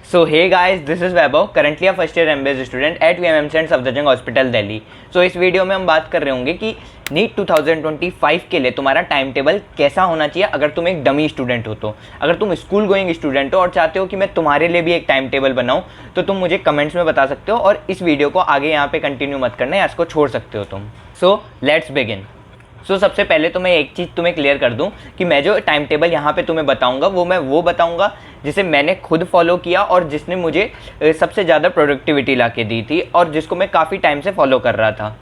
So hey guys, this is Vaibhav, currently a first year MBA student at VMM St. Safdarjung Hospital Delhi. So इस video में हम बात कर रहे होंगे कि नीट 2025 के लिए तुम्हारा टाइम टेबल कैसा होना चाहिए अगर तुम एक डमी स्टूडेंट हो। तो अगर तुम स्कूल गोइंग स्टूडेंट हो और चाहते हो कि मैं तुम्हारे लिए भी एक टाइम टेबल बनाऊं तो तुम मुझे कमेंट्स में बता सकते हो और इस वीडियो को आगे यहाँ पे कंटिन्यू मत करना या इसको छोड़ सकते हो तुम। So let's begin. सबसे पहले तो मैं एक चीज़ तुम्हें क्लियर कर दूं कि मैं जो टाइम टेबल यहाँ पे तुम्हें बताऊंगा वो बताऊंगा जिसे मैंने खुद फॉलो किया और जिसने मुझे सबसे ज़्यादा प्रोडक्टिविटी ला के दी थी और जिसको मैं काफ़ी टाइम से फॉलो कर रहा था।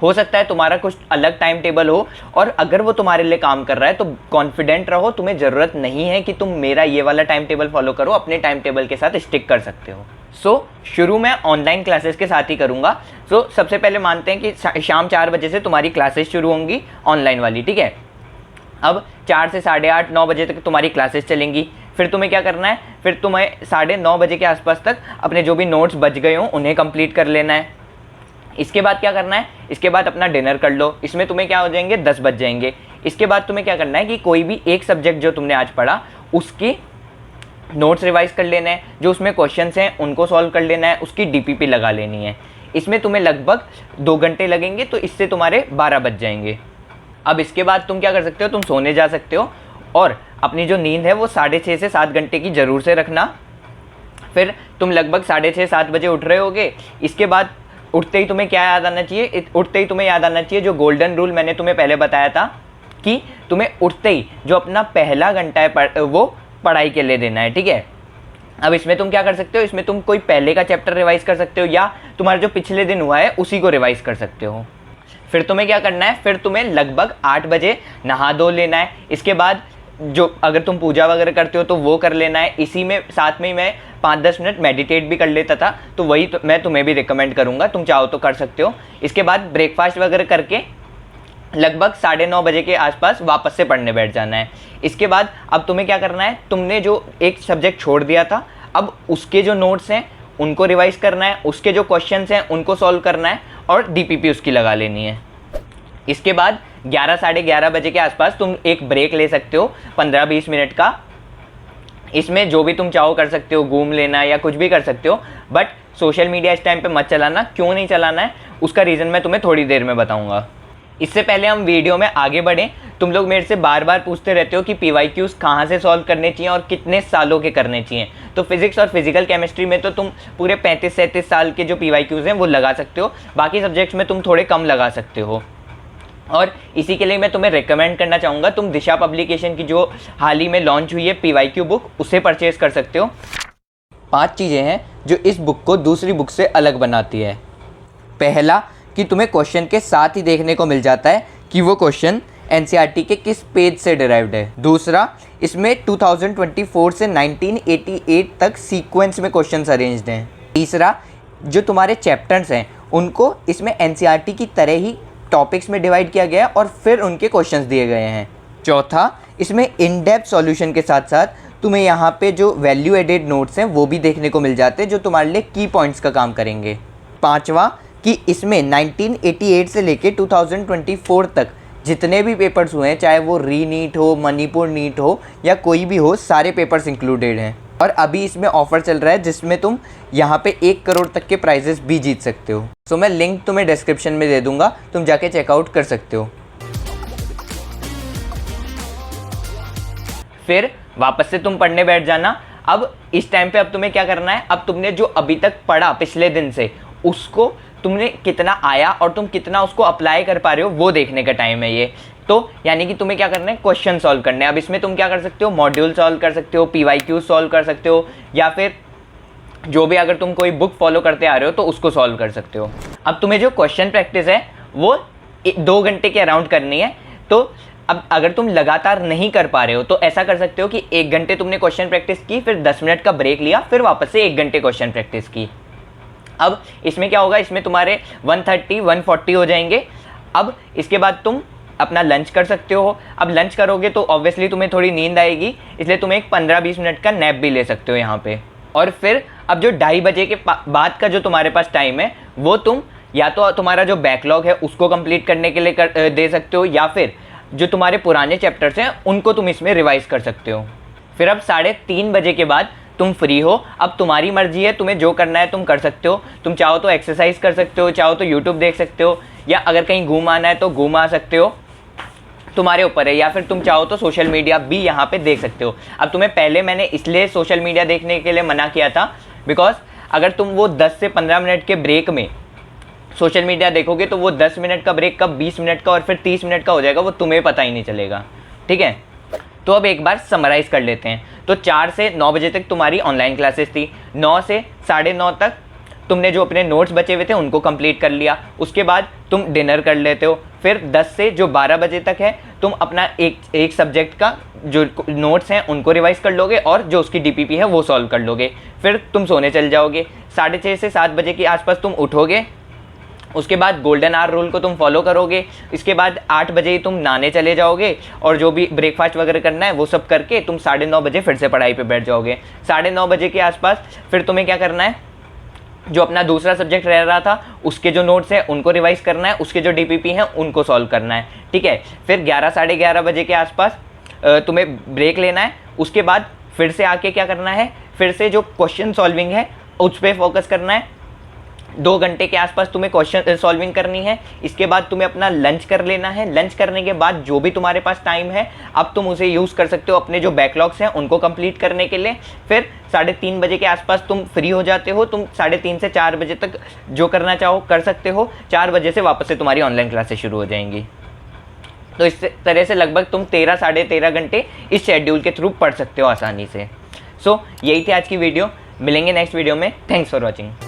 हो सकता है तुम्हारा कुछ अलग टाइम टेबल हो और अगर वो तुम्हारे लिए काम कर रहा है तो कॉन्फिडेंट रहो, तुम्हें ज़रूरत नहीं है कि तुम मेरा ये वाला टाइम टेबल फॉलो करो, अपने टाइम टेबल के साथ स्टिक कर सकते हो। शुरू मैं ऑनलाइन क्लासेस के साथ ही करूँगा। सबसे पहले मानते हैं कि शाम 4 बजे से तुम्हारी क्लासेस शुरू होंगी ऑनलाइन वाली, ठीक है। अब 4 से 8:30 9 बजे तक तुम्हारी क्लासेस चलेंगी। फिर तुम्हें क्या करना है, फिर तुम्हें 9:30 बजे के आसपास तक अपने जो भी नोट्स बच गए हों उन्हें कंप्लीट कर लेना है। इसके बाद क्या करना है, इसके बाद अपना डिनर कर लो, इसमें तुम्हें क्या हो जाएंगे 10 बज जाएंगे। इसके बाद तुम्हें क्या करना है कि कोई भी एक सब्जेक्ट जो तुमने आज पढ़ा उसकी नोट्स रिवाइज कर लेना है, जो उसमें क्वेश्चंस हैं उनको सॉल्व कर लेना है, उसकी डीपीपी लगा लेनी है। इसमें तुम्हें लगभग 2 घंटे लगेंगे, तो इससे तुम्हारे 12 बज जाएंगे। अब इसके बाद तुम क्या कर सकते हो, तुम सोने जा सकते हो और अपनी जो नींद है वो 6.5 से 7 घंटे की ज़रूर से रखना। फिर तुम लगभग 6:30 7 बजे उठ रहे होगे। इसके बाद उठते ही तुम्हें क्या याद आना चाहिए, उठते ही तुम्हें याद आना चाहिए जो गोल्डन रूल मैंने तुम्हें पहले बताया था कि तुम्हें उठते ही जो अपना पहला घंटा है वो पढ़ाई के लिए देना है, ठीक है। अब इसमें तुम क्या कर सकते हो, इसमें तुम कोई पहले का चैप्टर रिवाइज कर सकते हो या तुम्हारा जो पिछले दिन हुआ है उसी को रिवाइज कर सकते हो। फिर तुम्हें क्या करना है, फिर तुम्हें लगभग 8 बजे नहा धो लेना है। इसके बाद जो अगर तुम पूजा वगैरह करते हो तो वो कर लेना है। इसी में साथ में मैं 5-10 मिनट मेडिटेट भी कर लेता था, तो वही मैं तुम्हें भी रिकमेंड करूँगा, तुम चाहो तो कर सकते हो। इसके बाद ब्रेकफास्ट वगैरह करके लगभग 9:30 बजे के आसपास वापस से पढ़ने बैठ जाना है। इसके बाद अब तुम्हें क्या करना है, तुमने जो एक सब्जेक्ट छोड़ दिया था अब उसके जो नोट्स हैं उनको रिवाइज करना है, उसके जो क्वेश्चंस हैं उनको सॉल्व करना है और डीपीपी उसकी लगा लेनी है। इसके बाद 11 साढ़े 11 बजे के आसपास तुम एक ब्रेक ले सकते हो 15-20 मिनट का। इसमें जो भी तुम चाहो कर सकते हो, घूम लेना या कुछ भी कर सकते हो, बट सोशल मीडिया इस टाइम पे मत चलाना। क्यों नहीं चलाना है उसका रीज़न मैं तुम्हें थोड़ी देर में बताऊँगा। इससे पहले हम वीडियो में आगे बढ़ें, तुम लोग मेरे से बार बार पूछते रहते हो कि PYQs कहाँ से सॉल्व करने चाहिए और कितने सालों के करने चाहिए। तो फिजिक्स और फिजिकल केमिस्ट्री में तो तुम पूरे 35-37 साल के जो PYQs हैं वो लगा सकते हो, बाकी सब्जेक्ट्स में तुम थोड़े कम लगा सकते हो। और इसी के लिए मैं तुम्हें रिकमेंड करना चाहूँगा, तुम दिशा पब्लिकेशन की जो हाल ही में लॉन्च हुई है PYQ बुक, उसे परचेज़ कर सकते हो। 5 चीज़ें हैं जो इस बुक को दूसरी बुक से अलग बनाती है। पहला कि तुम्हें क्वेश्चन के साथ ही देखने को मिल जाता है कि वो क्वेश्चन NCERT के किस पेज से डिराइव्ड है। दूसरा, इसमें 2024 से 1988 तक सीक्वेंस में क्वेश्चंस अरेंज्ड हैं। तीसरा, जो तुम्हारे चैप्टर्स हैं उनको इसमें NCERT की तरह ही टॉपिक्स में डिवाइड किया गया है और फिर उनके क्वेश्चंस दिए गए हैं। चौथा, इसमें इन डेप्थ सॉल्यूशन के साथ साथ तुम्हें यहाँ पे जो वैल्यू एडेड नोट्स हैं वो भी देखने को मिल जाते हैं जो तुम्हारे लिए की पॉइंट्स का काम करेंगे। पाँचवा, कि इसमें 1988 से लेके 2024 तक जितने भी पेपर्स हुए हैं, चाहे वो री नीट हो, मणिपुर नीट हो या कोई भी हो, सारे पेपर्स इंक्लूडेड हैं। और अभी इसमें ऑफर चल रहा है जिसमें तुम यहाँ पे 1 करोड़ तक के प्राइजेस भी जीत सकते हो। मैं लिंक तुम्हें डिस्क्रिप्शन में दे दूँगा, तुम जाके चेकआउट कर सकते हो। फिर वापस से तुम पढ़ने बैठ जाना। अब इस टाइम पे अब तुम्हें क्या करना है, अब तुमने जो अभी तक पढ़ा पिछले दिन से उसको तुमने कितना आया और तुम कितना उसको अप्लाई कर पा रहे हो वो देखने का टाइम है ये। तो यानी कि तुम्हें क्या करना है, क्वेश्चन सॉल्व करने हैं। अब इसमें तुम क्या कर सकते हो, मॉड्यूल सॉल्व कर सकते हो, PYQ सॉल्व कर सकते हो या फिर जो भी अगर तुम कोई बुक फॉलो करते आ रहे हो तो उसको सॉल्व कर सकते हो। अब तुम्हें जो क्वेश्चन प्रैक्टिस है वो 2 घंटे के अराउंड करनी है। तो अब अगर तुम लगातार नहीं कर पा रहे हो तो ऐसा कर सकते हो कि 1 घंटे तुमने क्वेश्चन प्रैक्टिस की, फिर 10 मिनट का ब्रेक लिया, फिर वापस से 1 घंटे क्वेश्चन प्रैक्टिस की। अब इसमें क्या होगा, इसमें तुम्हारे 130-140 हो जाएंगे। अब इसके बाद तुम अपना लंच कर सकते हो। अब लंच करोगे तो ऑब्वियसली तुम्हें थोड़ी नींद आएगी, इसलिए तुम एक 15-20 मिनट का नैप भी ले सकते हो यहाँ पे। और फिर अब जो 2:30 बजे के बाद का जो तुम्हारे पास टाइम है वो तुम या तो तुम्हारा जो बैकलॉग है उसको कंप्लीट करने के लिए दे सकते हो या फिर जो तुम्हारे पुराने चैप्टर्स हैं उनको तुम इसमें रिवाइज कर सकते हो। फिर अब 3:30 बजे के बाद तुम फ्री हो, अब तुम्हारी मर्जी है, तुम्हें जो करना है तुम कर सकते हो। तुम चाहो तो एक्सरसाइज कर सकते हो, चाहो तो यूट्यूब देख सकते हो, या अगर कहीं घूम आना है तो घूम आ सकते हो, तुम्हारे ऊपर है। या फिर तुम चाहो तो सोशल मीडिया भी यहाँ पे देख सकते हो। अब तुम्हें पहले मैंने इसलिए सोशल मीडिया देखने के लिए मना किया था बिकॉज अगर तुम वो 10 से 15 मिनट के ब्रेक में सोशल मीडिया देखोगे तो वो 10 मिनट का ब्रेक कब 20 मिनट का और फिर 30 मिनट का हो जाएगा, वो तुम्हें पता ही नहीं चलेगा। ठीक है, तो अब एक बार समराइज़ कर लेते हैं। तो 4 से 9 बजे तक तुम्हारी ऑनलाइन क्लासेस थी, 9 से 9:30 तक तुमने जो अपने नोट्स बचे हुए थे उनको कंप्लीट कर लिया, उसके बाद तुम डिनर कर लेते हो। फिर 10 से जो 12 बजे तक है तुम अपना एक सब्जेक्ट का जो नोट्स हैं उनको रिवाइज कर लोगे और जो उसकी डीपीपी है वो सॉल्व कर लोगे। फिर तुम सोने चल जाओगे, 6:30 से 7 बजे के आसपास तुम उठोगे, उसके बाद गोल्डन आवर रूल को तुम फॉलो करोगे। इसके बाद 8 बजे ही तुम नहाने चले जाओगे और जो भी ब्रेकफास्ट वगैरह करना है वो सब करके तुम 9:30 बजे फिर से पढ़ाई पे बैठ जाओगे। 9:30 बजे के आसपास फिर तुम्हें क्या करना है, जो अपना दूसरा सब्जेक्ट रह रहा था उसके जो नोट्स हैं उनको रिवाइज करना है, उसके जो डीपीपी हैं उनको सॉल्व करना है। ठीक है, फिर 11 साढ़े 11 बजे के आसपास तुम्हें ब्रेक लेना है। उसके बाद फिर से आके क्या करना है, फिर से जो क्वेश्चन सॉल्विंग है उस पर फोकस करना है। 2 घंटे के आसपास तुम्हें क्वेश्चन सॉल्विंग करनी है। इसके बाद तुम्हें अपना लंच कर लेना है। लंच करने के बाद जो भी तुम्हारे पास टाइम है अब तुम उसे यूज़ कर सकते हो अपने जो बैकलॉग्स हैं उनको कंप्लीट करने के लिए। फिर 3:30 बजे के आसपास तुम फ्री हो जाते हो, तुम 3:30 से 4 बजे तक जो करना चाहो कर सकते हो। 4 बजे से वापस से तुम्हारी ऑनलाइन क्लासेस शुरू हो जाएंगी। तो इस तरह से लगभग तुम 13 साढ़े 13 घंटे इस शेड्यूल के थ्रू पढ़ सकते हो आसानी से। सो यही थी आज की वीडियो, मिलेंगे नेक्स्ट वीडियो में। Thanks for watching.